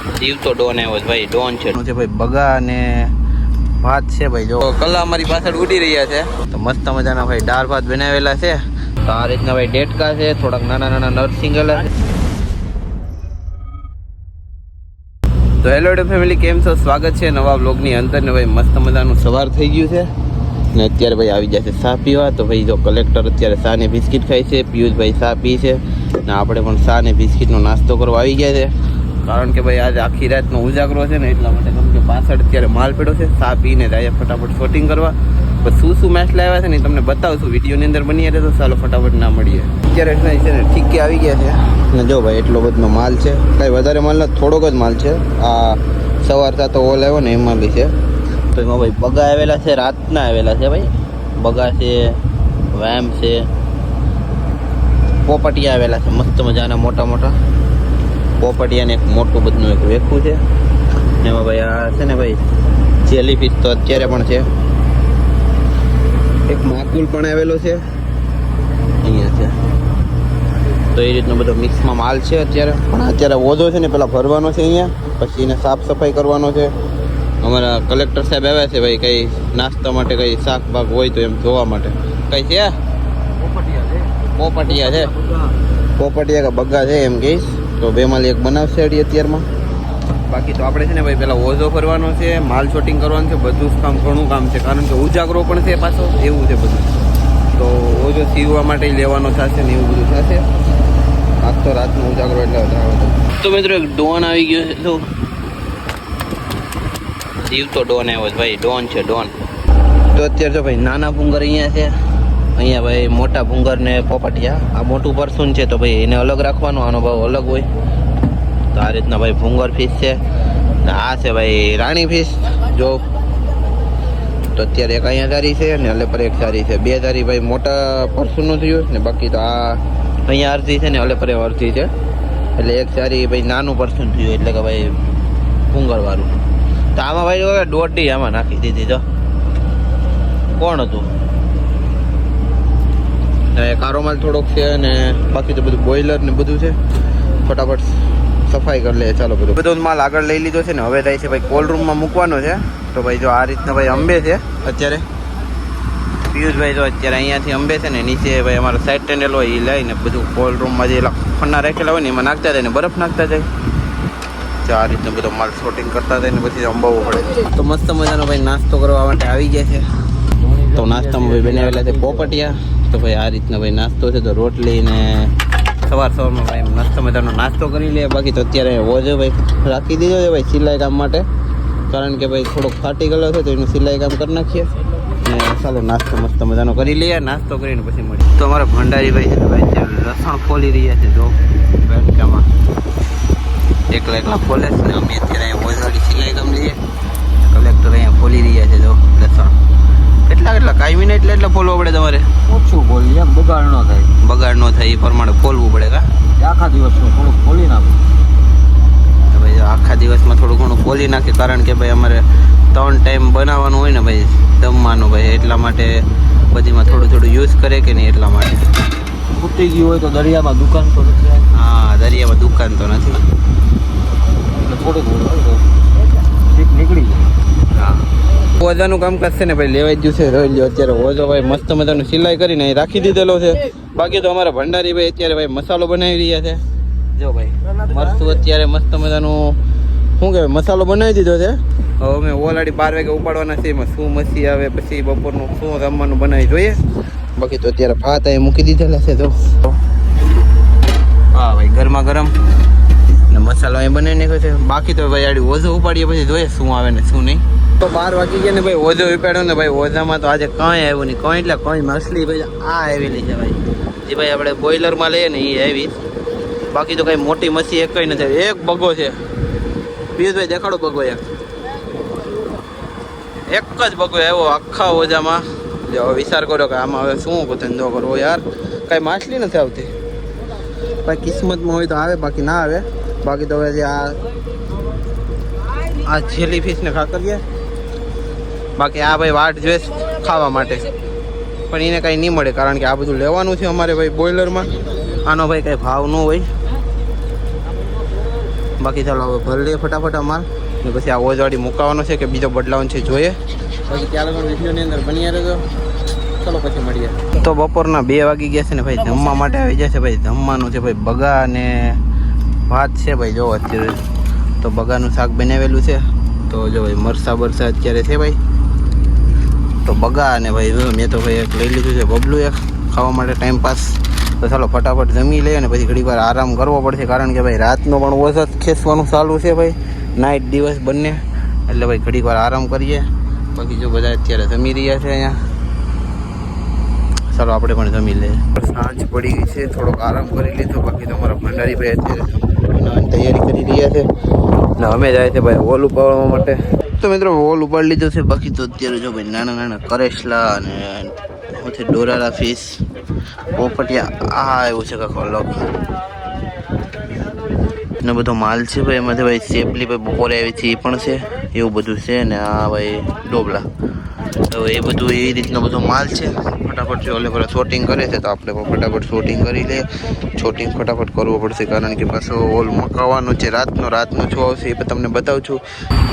દીવ તો ડોન આવ્યો છે ભાઈ, ડોન છે ભાઈ. બગા અને ભાત છે ભાઈ. જો કલા અમારી પાછળ ઉડી રહ્યા છે તો મસ્ત મજાના ભાઈ દાળ ભાત બનાવેલા છે. તો આ રીતના ભાઈ ડેટકા છે, થોડાક નાના નાના નરસિંગલા છે. તો હેલો ફેમિલી, કેમ છો? સ્વાગત છે નવા બ્લોગની અંદર ને ભાઈ મસ્ત મજાનું સવાર થઈ ગયું છે ને અત્યારે ભાઈ આવી જશે ચા પીવા. તો ભાઈ જો કલેક્ટર અત્યારે ચા ને બિસ્કિટ ખાય છે, પિયુષભાઈ ચા પી છે ને આપણે પણ ચા ને બિસ્કિટનો નાસ્તો કરવા આવી ગયા છે. કારણ કે ભાઈ આજે આખી રાતનો ઉજાગરો છે ને એટલા માટે, કેમ કે પાછળ અત્યારે માલ પડ્યો છે. ચા પીને જાય ફટાફટ શૂટિંગ કરવા. પછી શું શું મેચ લાવ્યા છે ને તમને બતાવશું વિડીયોની અંદર. બની રહે તો ચાલો ફટાફટ ના મળીએ. અત્યારે છે ને ઠીકે આવી ગયા છે ને જો ભાઈ એટલો બધો માલ છે, કાંઈ વધારે માલ નથી, થોડોક જ માલ છે. આ સવાર તો ઓલ આવ્યો ને એમાં બી છે. તો એમાં ભાઈ બગા આવેલા છે, રાતના આવેલા છે ભાઈ. બગા છે, વેમ છે, પોપટિયા આવેલા છે મસ્ત મજાના મોટા મોટા પોપટિયાને એક મોટું બધું એક વેખું છે. એમાં ભાઈ આ છે ને ભાઈ જેલીફિશ તો અત્યારે પણ છે. એક માકુલ પણ આવેલો છે અહીંયા છે. તો એ રીતનો બધો મિક્સમાં માલ છે અત્યારે. પણ અત્યારે ઓજો છે ને પેલા ભરવાનો છે અહીંયા, પછી એને સાફ સફાઈ કરવાનો છે. અમારા કલેક્ટર સાહેબ આવ્યા છે ભાઈ, કંઈ નાસ્તા માટે કંઈ શાક બાક હોય તો એમ જોવા માટે. કંઈ છે પોપટિયા છે, પોપટિયા કે બગા છે એમ કહીશ. તો બેમાંથી એક બનાવશે અત્યારમાં. બાકી તો આપણે છે ને ભાઈ પેલા ઓઝો ભરવાનો છે, માલ શોટિંગ કરવાનું છે, બધું જ કામ ઘણું કામ છે. કારણ કે ઉજાગરો પણ છે પાછો, એવું છે બધું. તો ઓઝો સીવવા માટે લેવાનો થશે ને એવું બધું થશે. આજ તો રાતનો ઉજાગરો એટલે વધારે. તો મિત્રો એક ડોન આવી ગયો છે. તો દીવ તો ડોન આવ્યો છે ભાઈ, ડોન છે ડોન. તો અત્યારે જો ભાઈ નાના ભૂંગર અહીંયા છે, અહીંયા ભાઈ મોટા ભૂંગર ને પોપટિયા. આ મોટું પરસુન છે તો ભાઈ એને અલગ રાખવાનો, આનો ભાવ અલગ હોય. તો આ રીતના ભાઈ ભૂંગર ફિશ છે. આ છે ભાઈ રાણી ફિશ. જો તો અત્યારે એક અહીંયા સારી છે ને અલે પર એક સારી છે. બે સારી ભાઈ મોટા પરસુનનું થયું ને બાકી તો આ અહીંયા અડધી છે ને અલે પર અડધી છે. એટલે એક સારી ભાઈ નાનું પરસુન થયું, એટલે કે ભાઈ ભૂંગરવાળું. તો આમાં ભાઈ હવે દોઢી આમાં નાખી દીધી. જો કોણ હતું કારો માલ થોડોક છે ને બાકી તો બધું બોઇલર ને બધું છે. ફટાફટ સફાઈ કરી લે. ચાલો બધો માલ આગળ લઈ લીધો છે ને હવે થાય છે ભાઈ કોલ્ડ રૂમમાં મૂકવાનો છે. તો ભાઈ જો આ રીતના ભાઈ અંબે છે અત્યારે. પિયુષભાઈ જો અત્યારે અહીંયાથી અંબે છે ને નીચે ભાઈ અમારો સાઈડ ટેન્ડલ હોય એ લઈને બધું કોલ્ડ રૂમમાં જે ફન્ના રાખેલા હોય ને એમાં નાખતા જાય ને બરફ નાખતા જાય. જો આ રીતનો બધો માલ શોટિંગ કરતા જાય ને પછી અંબાવવો પડે. તો મસ્ત મજાનો ભાઈ નાસ્તો કરવા માટે આવી ગયા છે. તો નાસ્તામાં ભાઈ બનાવેલા છે પોપટિયા. તો ભાઈ આ રીતના ભાઈ નાસ્તો છે. તો રોટલી ને સવારમાં ભાઈ મસ્ત મજાનો નાસ્તો કરી લે. બાકી તો અત્યારે ઓજો ભાઈ રાખી દીધો છે ભાઈ સિલાઈ કામ માટે. કારણ કે ભાઈ થોડોક ફાટી ગયેલો છે તો એનું સિલાઈ કામ કરી નાખીએ ને ચાલો નાસ્તો મસ્ત મજાનો કરી લઈએ. નાસ્તો કરીને પછી મળીએ. તો અમારા ભંડારી ભાઈ છે ભાઈ અત્યારે લસણ ફોલી રહ્યા છે. જો બેઠકામાં એકલા એકલા ફોલે છે ને અમે અત્યારે અહીંયા ઓઝાડી સિલાઈ કામ લઈએ. કલેક્ટર અહીંયા ફોલી રહ્યા છે. જો લસણ કેટલા કાયમી ને એટલે ફોલવો પડે તમારે? ઓછું બોલી એમ બગાડ ન થાય. બગાડ ન થાય એ પ્રમાણે ફોલવું પડે કા? આખા દિવસનું થોડુંક ખોલી નાખું. ભાઈ આખા દિવસમાં થોડું ઘણું ખોલી નાખે. કારણ કે ભાઈ અમારે 3 ટાઈમ બનાવવાનું હોય ને ભાઈ જમવાનું ભાઈ, એટલા માટે બધીમાં થોડું થોડું યુઝ કરે કે નહીં એટલા માટે. ફૂટી ગયું હોય તો દરિયામાં દુકાન તો નથી. હા દરિયામાં દુકાન તો નથી એટલે થોડુંક નીકળી જાય. હા ઓજાનું કામકાજ છે ને ભાઈ લેવાઈ ગયું છે. રહી લ્યો અત્યારે ઓજો ભાઈ મસ્ત મજાનું સિલાઈ કરીને અહીં રાખી દીધેલો છે. બાકી તો અમારા ભંડારી ભાઈ અત્યારે ભાઈ મસાલો બનાવી રહ્યા છે. જો ભાઈ મરચું અત્યારે મસ્ત મજાનું શું કહેવાય મસાલો બનાવી દીધો છે. હવે અમે ઓલરેડી 12 વાગે ઉપાડવાના છે. એમાં શું મસી આવે પછી બપોરનું શું જમવાનું બનાવી જોઈએ. બાકી તો અત્યારે ભાત અહીં મૂકી દીધેલા છે. જો હા ભાઈ ગરમા ગરમ ને મસાલો અહીં બનાવી નાખ્યો છે. બાકી તો ભાઈ આડી ઓઝો ઉપાડીએ પછી જોઈએ શું આવે ને શું નહીં. તો 12 વાગી ગયા ને ભાઈ ઓઝો ઉપાડ્યો ને ભાઈ ઓઝામાં તો આજે કંઈ આવ્યું નહીં. કંઈ એટલે કંઈ માછલી ભાઈ આ આવેલી છે ભાઈ. જે ભાઈ આપણે બોઇલરમાં લઈએ ને એ આવી. બાકી તો કંઈ મોટી મચ્છી એક કંઈ નથી. એક બગો છે. પિયુષભાઈ દેખાડો બગો એક જ બગો આવ્યો આખા ઓજામાં. હવે વિચાર કર્યો કે આમાં હવે શું ધંધો કરવો યાર. કાંઈ માછલી નથી આવતી. ભાઈ કિસ્મતમાં હોય તો આવે, બાકી ના આવે. બાકી તો હવે જે આ જેલી ફિશને ખાકરીએ. બાકી આ ભાઈ વાટ જોઈશ ખાવા માટે પણ એને કાંઈ નહીં મળે. કારણ કે આ બધું લેવાનું છે અમારે ભાઈ બોઇલરમાં. આનો ભાઈ કાંઈ ભાવ ન હોય. બાકી ચાલો હવે ભરી લઈએ ફટાફટ આ માલ ને પછી આ ઓજવાડી મુકાવાનો છે કે બીજો બદલાવાનો છે જોઈએ. પછી ત્યાં લગન વિડીયોની અંદર બની રહેજો. ચલો પછી મળીએ. તો બપોરના 2 વાગી ગયા છે ને ભાઈ જમવા માટે આવી જાય છે ભાઈ. જમવાનું છે ભાઈ બગા અને ભાત છે ભાઈ. જો અત્યારે તો બગાનું શાક બનાવેલું છે. તો જો ભાઈ મરસા બરસા અત્યારે છે ભાઈ. તો બગા અને ભાઈ મેં તો ભાઈ એક લઈ લીધું છે બબલું એક ખાવા માટે ટાઈમ પાસ. તો ચાલો ફટાફટ જમી લઈએ અને પછી ઘડીક વાર આરામ કરવો પડશે કારણ કે ભાઈ રાતનો પણ ઓછો ખેંચવાનું ચાલુ છે ભાઈ. નાઇટ દિવસ બંને એટલે ભાઈ ઘડીક વાર આરામ કરીએ. બાકી જો બધા અત્યારે જમી રહ્યા છે અહીંયા. ચાલો આપણે પણ જમી લઈએ. સાંજ પડી ગઈ છે થોડોક આરામ કરી લીધો. બાકી તો અમારા ભંડારી ભાઈ અત્યારે બનાવવાની તૈયારી કરી રહ્યા છે ને અમે જાય છે ભાઈ વોલ ઉપાડવા માટે. તો મિત્રો વોલ ઉપાડી લીધો છે. બાકી તો અત્યારે જો ભાઈ નાના નાના કરેસલા અને પછી ડોરાલા ફિશ પોપટિયા આ એવું છે કાંક અલગ ને બધો માલ છે ભાઈ. એમાંથી ભાઈ સેપલી ભાઈ બપોરે આવી છે એ પણ છે એવું બધું છે ને આ ભાઈ ડોબલા. તો એ બધું એ રીતનો બધો માલ છે. ફટાફટ જો ઓલે પેલા શોટિંગ કરે છે તો આપણે પણ ફટાફટ શોટિંગ કરી લઈએ. શોટિંગ ફટાફટ કરવું પડશે કારણ કે પાછો ઓલ મકાવવાનો છે રાતનો 6 આવશે એ પણ તમને બતાવું છું.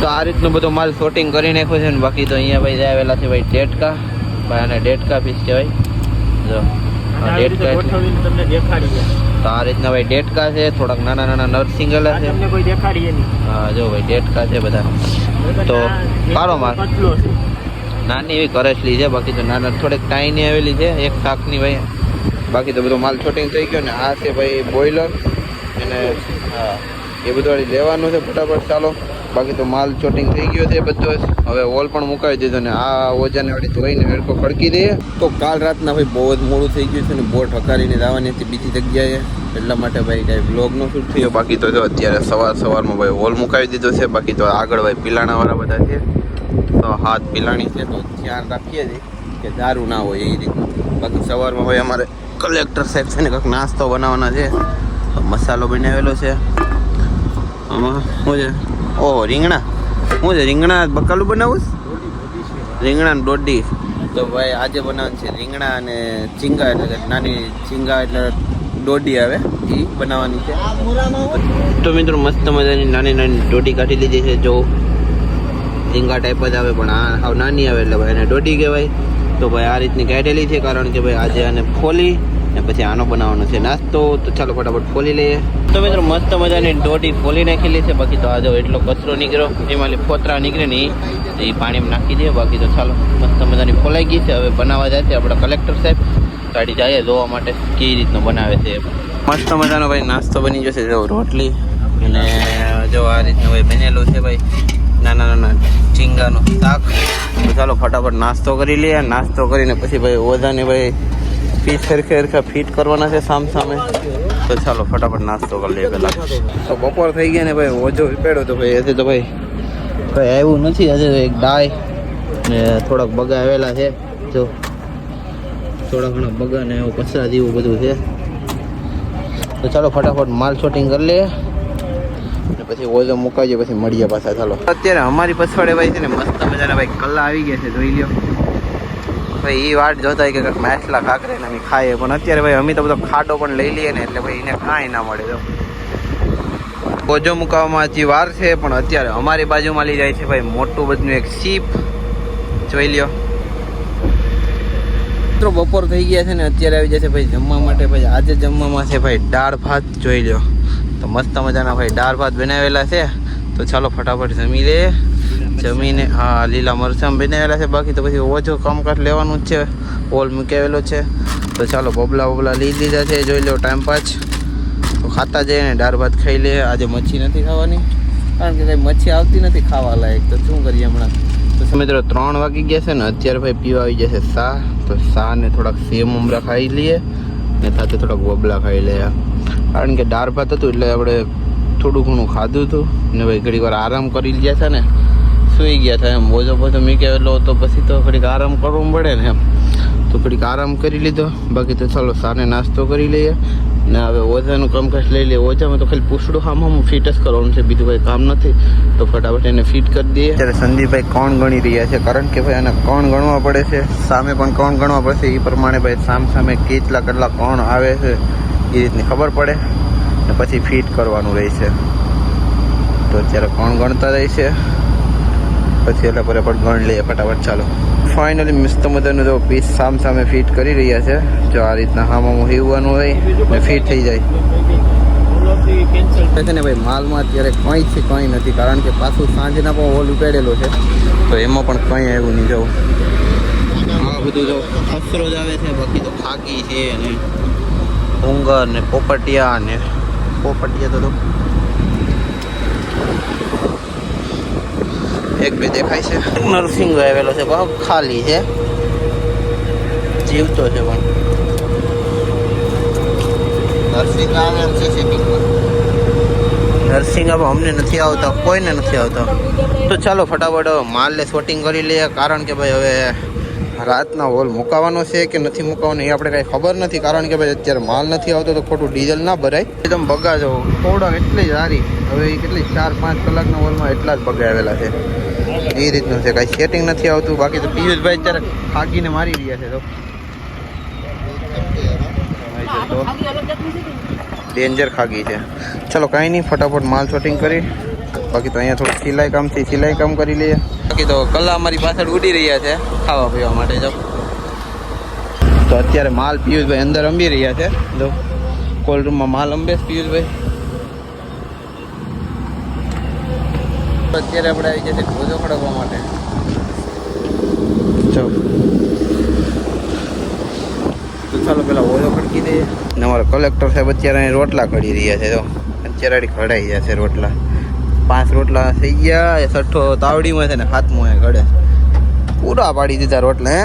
તો આ રીતનો બધો માલ શોટિંગ કરી નાખ્યો છે ને બાકી તો અહીંયા ભાઈ આવેલા છે ભાઈ ડેટકા ભાઈ અને ડેટકા ફીસ કહેવાય. જો ડેટકા તમને દેખાડીએ તો આ રીતના ભાઈ ડેટકા છે. થોડાક નાના નાના નરસિંગલા છે. હા જો ભાઈ ડેટકા છે બધા. તો સારો માલ નાની એવી કરેસલી છે. બાકી તો નાના થોડીક ટાઈની આવેલી છે એક શાકની ભાઈ. બાકી તો બધો માલ શોટિંગ થઈ ગયો ને આ છે ભાઈ બોઇલર અને હા એ બધું લેવાનું છે ફટાફટ. ચાલો બાકી તો માલ શોટિંગ થઈ ગયો છે બધો. હવે વોલ પણ મુકાવી દીધો ને આ ઓજાને વાળી ધોઈને વેડકો ખડકી દઈએ. તો કાલ રાતના ભાઈ બહુ જ મોડું થઈ ગયું છે ને બોટ હકારીને જવાની હતી બીજી જગ્યાએ એટલા માટે ભાઈ કાંઈ બ્લોગ નો શૂટ થયો. બાકી તો જો અત્યારે સવારમાં ભાઈ વોલ મુકાવી દીધો છે. બાકી તો આગળ ભાઈ પિલાણાવાળા બધા છે તો હાથ પિલાણી છે તો ધ્યાન રાખીએ છીએ કે દારૂ ના હોય એ રીતનું. બાકી સવારમાં ભાઈ અમારે કલેક્ટર સાહેબ છે ને કંઈક નાસ્તો બનાવવાના છે. મસાલો બનાવેલો છે આમાં શું છે ઓહો રીંગણા શું છે રીંગણા બકાલું બનાવું રીંગણા ને દોડી. તો ભાઈ આજે બનાવવાનું છે રીંગણા અને ઝીંગા એટલે નાની ઝીંગા એટલે દોડી આવે એ બનાવવાની છે. તો મિત્રો મસ્ત મજાની નાની નાની દોડી કાઢી લીધી છે. જો ઝીંગા ટાઈપ જ આવે પણ આ હાવ નાની આવે એટલે ભાઈ એને દોડી કહેવાય. તો ભાઈ આ રીતની કાઢેલી છે કારણ કે ભાઈ આજે આને ફોલી ને પછી આનો બનાવવાનો છે નાસ્તો. તો ચાલો ફટાફટ ફોલી લઈએ. તો મિત્રો મસ્ત મજાની દોડી ફોલી નાખેલી છે. બાકી તો આ જો એટલો કચરો નીકળ્યો એમાં ફોતરા નીકળે ને એ પાણીમાં નાખી દે. બાકી તો ચાલો મસ્ત મજાની ફોલાઈ ગઈ છે. હવે બનાવવા જાય છે આપણા કલેક્ટર સાહેબ. ગાડી જાય જોવા માટે કેવી રીતનું બનાવે છે. મસ્ત મજાનો ભાઈ નાસ્તો બની જશે. જો રોટલી અને જો આ રીતનું ભાઈ બનેલું છે ભાઈ નાના નાના ઝીંગાનું શાક. તો ચાલો ફટાફટ નાસ્તો કરી લઈએ. નાસ્તો કરીને પછી ભાઈ ઓજાને ભાઈ ફીટ સરખા ફીટ કરવાના છે સામે. તો ચાલો ફટાફટ નાસ્તો કરી લઈએ પહેલાં. તો બપોર થઈ ગયા ને ભાઈ ઓજો પેડો તો ભાઈ હજી તો ભાઈ કંઈ આવ્યું નથી. હજુ એક ડાય ને થોડાક બગા આવેલા છે. જો થોડા ઘણા બગા ને એવું કચરા જેવું બધું છે. તો ચાલો ફટાફટ માલ શોટિંગ કરી લઈએ ને પછી ઓજો મુકાવીએ પછી મળીએ પાછા. ચાલો અત્યારે અમારી પછવાડે ભાઈ છે ને મસ્ત મજાના ભાઈ કલ્લા આવી ગયા છે જોઈ લ્યો ભાઈ. એ વાટ જોતા હોય કે કંઈક માછલા કાંકરે ને અમે ખાઈએ પણ અત્યારે ભાઈ અમે તો બધો ખાડો પણ લઈ લઈએ ને એટલે ભાઈ એને કાંઈ ના મળે. તો ઓજો મુકાવવામાં હજી વાર છે પણ અત્યારે અમારી બાજુમાં લઈ જાય છે ભાઈ મોટું બધું એક શીપ જોઈ લ્યો. મિત્રો બપોર થઈ ગયા છે ને અત્યારે આવી જશે ભાઈ જમવા માટે. ભાઈ આજે જમવામાં છે ભાઈ દાળ ભાત જોઈ લ્યો. તો મસ્ત મજાના ભાઈ દાળ ભાત બનાવેલા છે. તો ચાલો ફટાફટ જમી લઈએ. જમીને હા લીલા મરચાં બનાવેલા છે. બાકી તો પછી ઓછો કામકાજ લેવાનું જ છે. ઓલ મૂકેલો છે. તો ચાલો બબલા લઈ લીધા છે જોઈ લો ટાઈમ પાસ. તો ખાતા જઈએ ને દાળ ભાત ખાઈ લઈએ. આજે મચ્છી નથી ખાવાની કારણ કે કંઈ મચ્છી આવતી નથી ખાવા લાયક. તો શું કરીએ હમણાં. તો મિત્રો 3 વાગી ગયા છે ને અત્યારે ભાઈ પીવા આવી જશે ચા. તો ચા ને થોડાક સેવ મમરા ખાઈ લઈએ ને સાથે થોડાક બબલા ખાઈ લઈએ કારણ કે દાળ ભાત હતું એટલે આપણે થોડું ઘણું ખાધું હતું ને ભાઈ ઘડીક વાર આરામ કરી ગયા હતા ને સુઈ ગયા હતા એમ. ઓજો બધો મીકેલો તો પછી તો ઘડીક આરામ કરવો પડે ને એમ. તો ઘડીક આરામ કરી લીધો. બાકી તો ચાલો સાને નાસ્તો કરી લઈએ ને હવે ઓજાનું કામકાજ લઈ લઈએ. ઓજામાં તો ખાલી પૂછડું આમ ફિટ જ કરવાનું છે બીજું કંઈ કામ નથી. તો ફટાફટ એને ફિટ કરી દઈએ. ત્યારે સંદીપભાઈ કોણ ગણી રહ્યા છે કારણ કે ભાઈ એને કોણ ગણવા પડે છે. સામે પણ કોણ ગણવા પડશે એ પ્રમાણે ભાઈ સામે કેટલા કોણ આવે છે એ રીતની ખબર પડે ને પછી ફિટ કરવાનું રહેશે. તો અત્યારે કોણ ગણતા જાય છે પછી એટલે પર ગણ લઈએ ફટાફટ. ચાલો ફાઇનલી મસ્ત મજાનું જો પીસ સામે ફિટ કરી રહ્યા છે. જો આ રીતના હામાં હીવવાનું હોય ને ફિટ થઈ જાય છે ને ભાઈ. માલમાં અત્યારે કંઈ નથી કારણ કે પાછું સાંજના પણ હોલ ઉપાડેલો છે તો એમાં પણ કંઈ આવ્યું નહીં. જવું આ બધું જો ખસરો જ આવે છે, બાકી તો ખાકી છે ને ઉંગર ને પોપટિયા તો એક બે દેખાય છે. નરસિંહ આવેલો છે બહુ ખાલી છે, જીવતો છે પણ નરસિંહ આવે એમ છે સેટિંગમાં. નરસિંહ હવે અમને નથી આવતા, કોઈને નથી આવતા. તો ચાલો ફટાફટ માલને શોટિંગ કરી લઈએ કારણ કે ભાઈ હવે રાતના હોલ મુકાવાનો છે કે નથી મુકાવાનો એ આપણે કાંઈ ખબર નથી કારણ કે ભાઈ અત્યારે માલ નથી આવતો તો ખોટું ડીઝલ ના ભરાય. એકદમ બગા જો થોડા એટલી જ સારી. હવે એ કેટલી 4-5 કલાકના હોલમાં એટલા જ બગા આવેલા છે. એ રીતનું છે, કાંઈ સેટિંગ નથી આવતું. બાકી તો પિયુષભાઈ અત્યારે ખાગીને મારી રહ્યા છે. તો ડેન્જર ખાગી છે. ચલો કાંઈ નહીં, ફટાફટ માલ શોટિંગ કરી. બાકી તો અહીંયા થોડું સિલાઈ કામ કરી લઈએ. બાકી તો કલા અમારી પાછળ ઉડી રહ્યા છે ખાવા પીવા માટે. જો તો અત્યારે માલ પિયુષભાઈ અંદર અંબી રહ્યા છે. જો કોલ્ડ રૂમમાં માલ અંબે છે પિયુષભાઈ. અત્યારે આપણે આવી જશે ભોજો ખડકવા માટે. જો તો ચાલો પેલા ભોજો ખડકી દઈએ. ને અમારા કલેક્ટર સાહેબ અત્યારે અહીં રોટલા ઘડી રહ્યા છે. જો અત્યારે ઘડાઈ ગયા છે રોટલા. 5 રોટલા થઈ ગયા. 6 તાવડીમાં છે ને 7મો એ ઘડે. પૂરા પાડી દીધા રોટલા. હે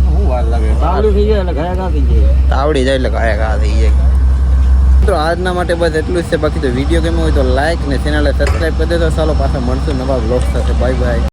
શું વાર લાગે? તાવડી થઈ જાય એટલે ઘાયા ઘા થઈ જાય. તાવડી જાય એટલે ઘા થઈ જાય. મિત્રો આજના માટે બસ એટલું જ છે. બાકી તો વિડીયો ગમ્યો હોય તો લાઈક ને ચેનલને સબસ્ક્રાઈબ કરી દેજો. ચાલો પાછા મળશું નવા બ્લોગ સાથે. Bye bye.